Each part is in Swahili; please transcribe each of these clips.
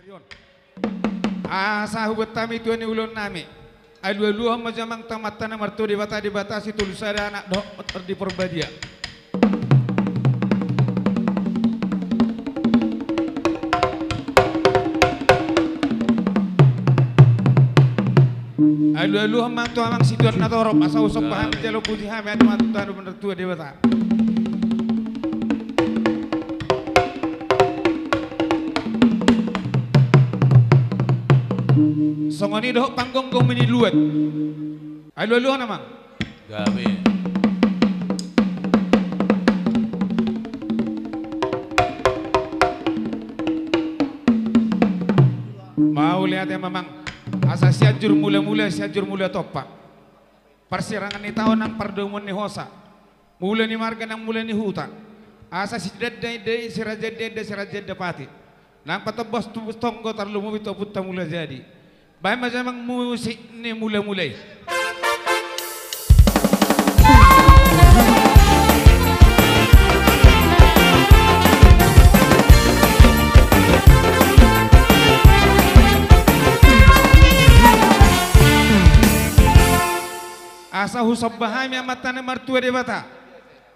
Yun. Sa hubat tami tuan ni ulun nami. Alu-alu hama jamang tamatan na marto di bata si tulusada anak do di perbadia. Alu-alu hama tu amang si tuan na torop asa usop paham jalo puji hami adu matutan bener tua di bata. Songoni doh panggung kau meni luat. Alu-alu nama. Gawe. Mau lihat ya memang asa siajur mula topak. Persirangan ni tahun nang perdomuan ni hosa. Mula ni marga nang mula ni huta. Asa si dedai si raja dapati. Nang patobos tu tonggo tarlu mu itu puta mula jadi. Baik macam musik ni mulai. Asa husab bahami amatana martua de bata.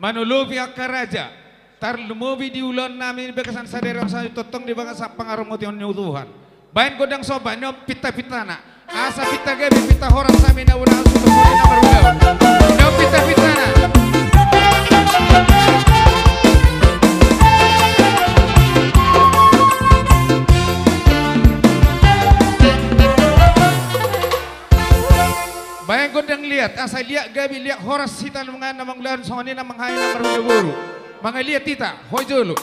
Manulobi akaraja. Tarlumobi di ulon nami bekasan saderang sa totong di bangsa pangaromoti on Tuhan. Bain godang soba nyom pita-pitana. Asa pita gabi pita horas sami na unang sumusuri na marugaw. Nyom pita-pitana. Bain godang lihat. Asa lihat gabi lihat horas hitan mga namang lahan soni na manghain na marugaw. Mga lihat tita, hoy jolo.